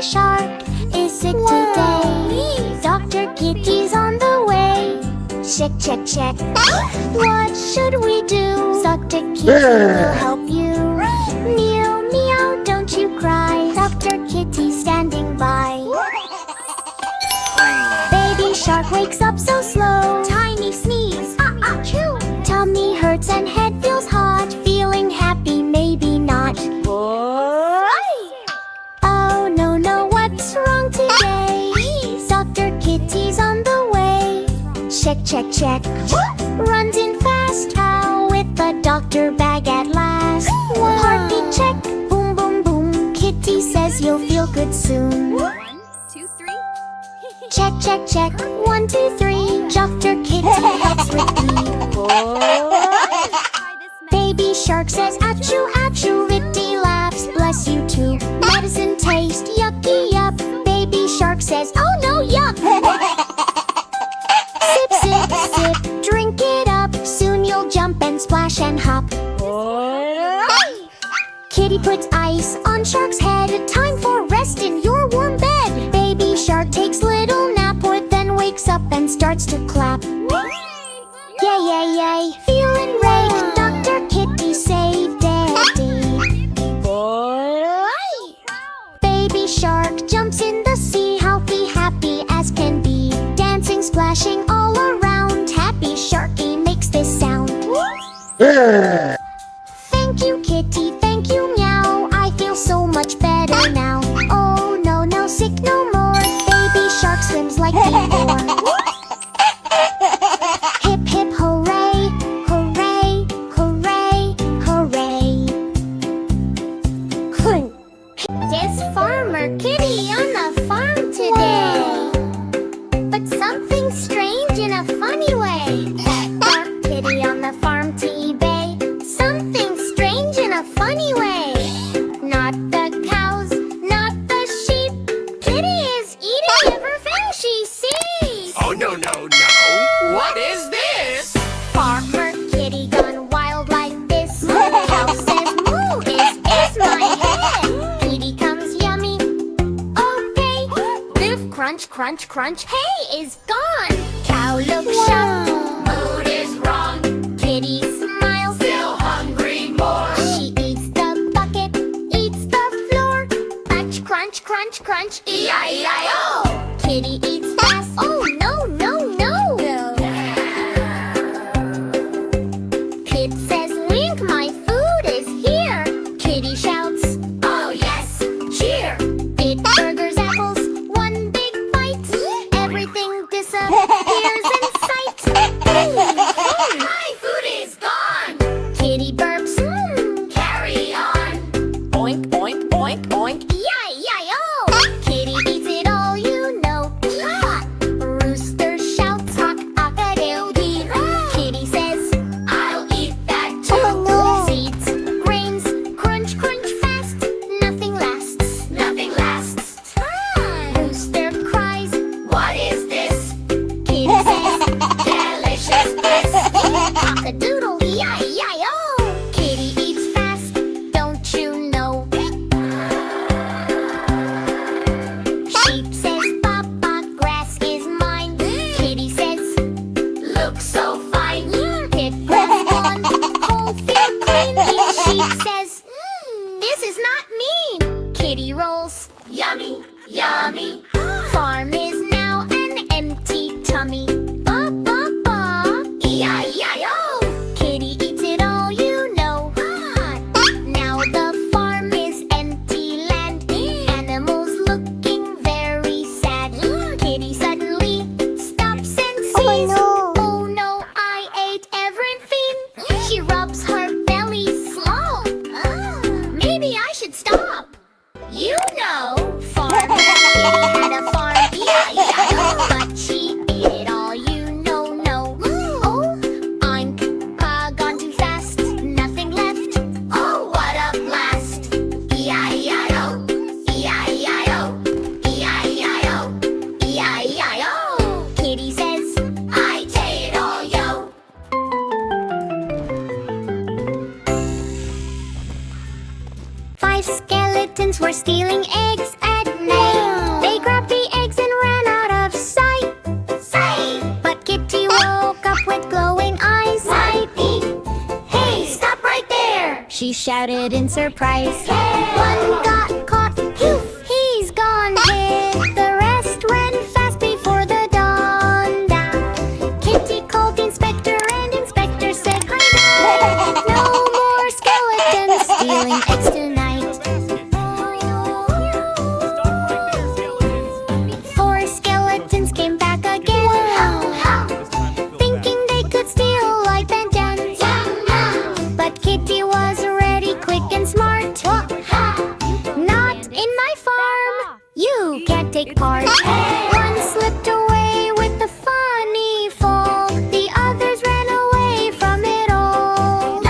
shark is sick today. Dr. Kitty's on the way. Check, check, check. What should we do? Dr. Kitty will help you. Meow, meow, don't you cry. Dr. Kitty's standing by. Baby shark wakes up so slow. Tiny sneeze, achoo. Tummy hurts and head feels hot. Feeling happy, maybe not. Oh no, no, what's wrong today? Dr. Kitty's on the way. Check, check, check. Runs in fast. How with the doctor bag at last. Heartbeat check. Boom, boom, boom. Kitty says you'll feel good soon. 1, 2, 3. Check, check, check. 1, 2, 3. Dr. Kitty helps with Baby shark says achoo, achoo. Ritty laughs, bless you too. Medicine taste, yucky, yup. Baby shark says, oh no, yuck. Sip, sip, sip, drink it up. Soon you'll jump and splash and hop. Kitty puts ice on shark's head. Time for rest in your warm bed. Baby shark takes little nap, then wakes up and starts to clap. Yay, yay, yay, feeling great. Dr. Kitty saved Daddy. Baby shark jumps in the sea, healthy, happy as can be. Dancing, splashing all around. Happy Sharky makes this sound. Thank you, Kitty, thank you, meow. I feel so much better now. Oh no, no, sick no more. Baby shark swims like before. Hip, hip, hooray, hooray, hooray, hooray. There's Farmer Kitty on the farm today. But something strange in a funny way. Dark Kitty on the farm to eBay. Something strange in a funny way. Not the cows, not the sheep. Kitty is eating everything she sees. Oh, no, no, no. What is this? Farmer Kitty gone wild like this. Cow says moo is my head. Kitty comes yummy. Okay. Biff crunch, crunch, crunch. Hey is gone. Cow looks shocked. Mood is wrong. Kitty smiles. Still hungry more. She eats the bucket, eats the floor. Crunch, crunch, crunch, crunch. E-I-E-I-O. Kitty eats fast. Oh no, no, no. Pip says, Link, my food is here. Kitty shouts, Oh, yes. Cheer. bit burgers, apples, one big bite. Everything disappears in sight. My food is gone. Kitty burps, Carry on. Oink, oink, oink, oink. yi-yi-oh. Kitty eats it all, you know. Rooster shouts, hock-a-doodle-dee. Kitty says, I'll eat that too. seeds, grains, crunch, crunch fast. Nothing lasts. Nothing lasts. Rooster cries, What is this? Kitty says, Delicious bliss. cock-a-doodle, yi-yi-oh. Kitty eats fast, don't you know? Sheep says, Papa, grass is mine. Kitty says, Look so fine. Pip grabs one, whole field clean. Sheep says, this is not mean. Kitty rolls, Yummy, yummy. farm is now an empty tummy. Ba, ba, ba. E-I-E-I-O. Kitty eats it all, you know. Now the farm is empty land. Animals looking very sad. Kitty suddenly stops and sees. Oh no, I ate everything. She rubs her belly slow. Maybe I should stop. You know, Farmer Kitty had a farm. E-I-E-I-O. But she ate it all, you know, no. Oh, I'm gone too fast. Nothing left. Oh, what a blast. E-I-E-I-O. E-I-E-I-o. E-I-E-I-o. E-I-E-I-o. Kitty says, I take it all, yo. 5 skeletons were stealing eggs at night. shouted in surprise. One got caught, poof, he's gone hid. The rest ran fast before the dawn. Kitty called the inspector and inspector said, "Hi, no more skeletons stealing eggs tonight." Four skeletons came back again, thinking they could steal like vengeance. But Kitty was ready, quick and smart. "Not in my farm, you can't take part." One slipped away with a funny fall. The others ran away from it all.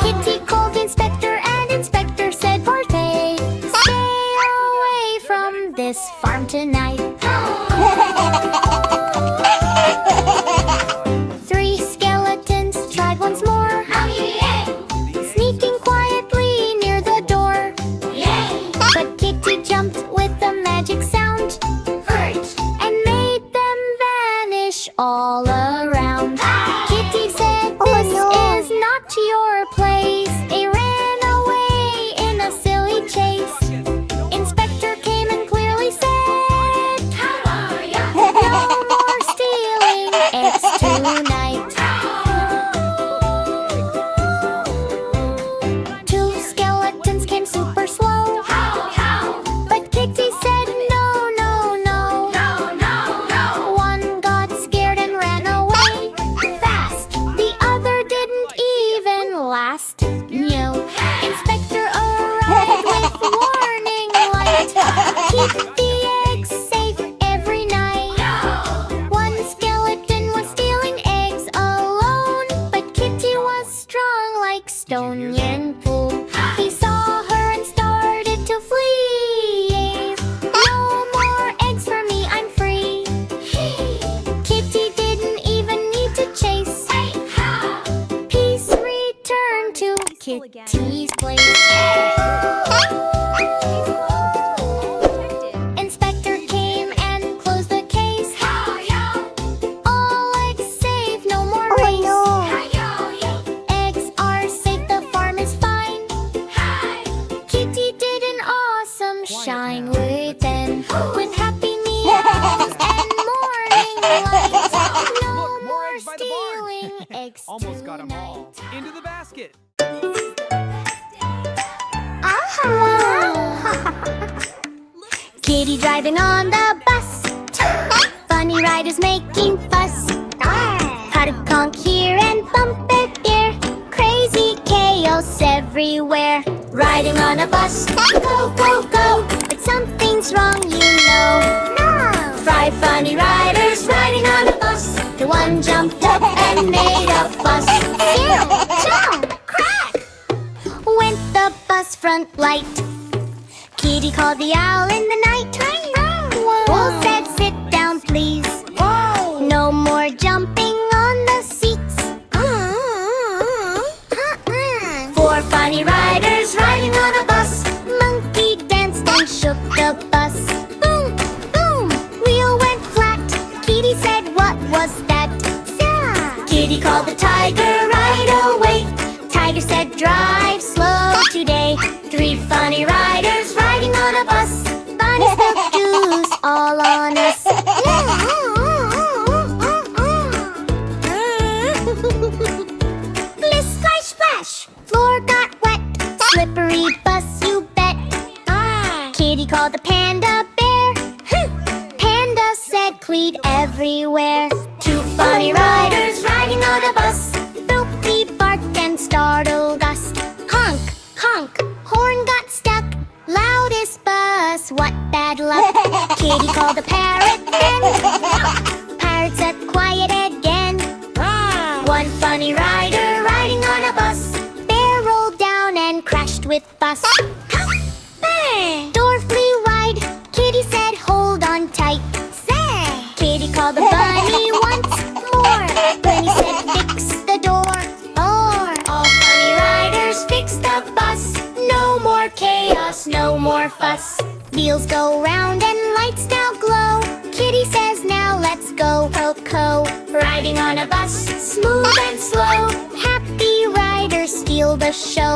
Kitty called the inspector and inspector said, "Poor thing, stay away from this farm tonight." Three skeletons tried once more, sneaking quietly near the door. But Kitty jumped with a magic sound and made them vanish all around. Kitty said, "This is not your place." They ran away in a silly chase. Inspector came and clearly said, "No more stealing eggs tonight." Two skeletons came super slow, but Kitty said, "No, no, no." One got scared and ran away fast. The other didn't even last. No. Inspector arrived with warning light. Keep the eggs safe every night. One skeleton was stealing eggs alone, but Kitty was strong like stone and pool. He saw her and started to flee. "No more eggs for me, I'm free." Kitty didn't even need to chase. Peace returned to Kitty's place. Inspector came and closed the case. All eggs safe, no more race. Eggs are safe, the farm is fine. Kitty did an awesome shine within, with happy meows and morning light. No more stealing eggs Almost got 'em all. tonight. Into the basket. Kitty driving on the bus. Funny riders making fuss. How to conk here and bump it there. Crazy chaos everywhere. Riding on a bus, go, go, go. But something's wrong, you know. Five funny riders riding on a bus. The one jumped up and made a fuss. Jump, crack! Went the bus front light. Kitty called the owl in the night. Wolf said, "Sit down, please." No more jumping on the seats. Four funny riders riding on a bus. Monkey danced and shook the bus. Boom, boom, wheel went flat. Kitty said, "What was that?" Kitty called the tiger right away. Tiger said, "Drive slow today." Three funny riders riding on a bus. Bunny spilled juice all on us. Splish, splash, splash. Floor got wet. Slippery bus, you bet. Kitty called the panda bear. Panda said, "Cleat everywhere." Two funny riders riding on a bus. Filthy bark and startled us. Honk, honk, horn got stuck. Loudest bus, what bad luck. Kitty called the parrot then. Parrot said, "Quiet again." One funny rider riding on a bus. Bear rolled down and crashed with bus. Door flew wide. Kitty said, "Hold on tight." Kitty called the bunny once more. Bunny said, "Fix the door." All funny riders fixed the bus. No more chaos, no more fuss. Wheels go round and lights now glow. Kitty says, "Now let's go, Coco." Riding on a bus, smooth and slow. Happy riders steal the show.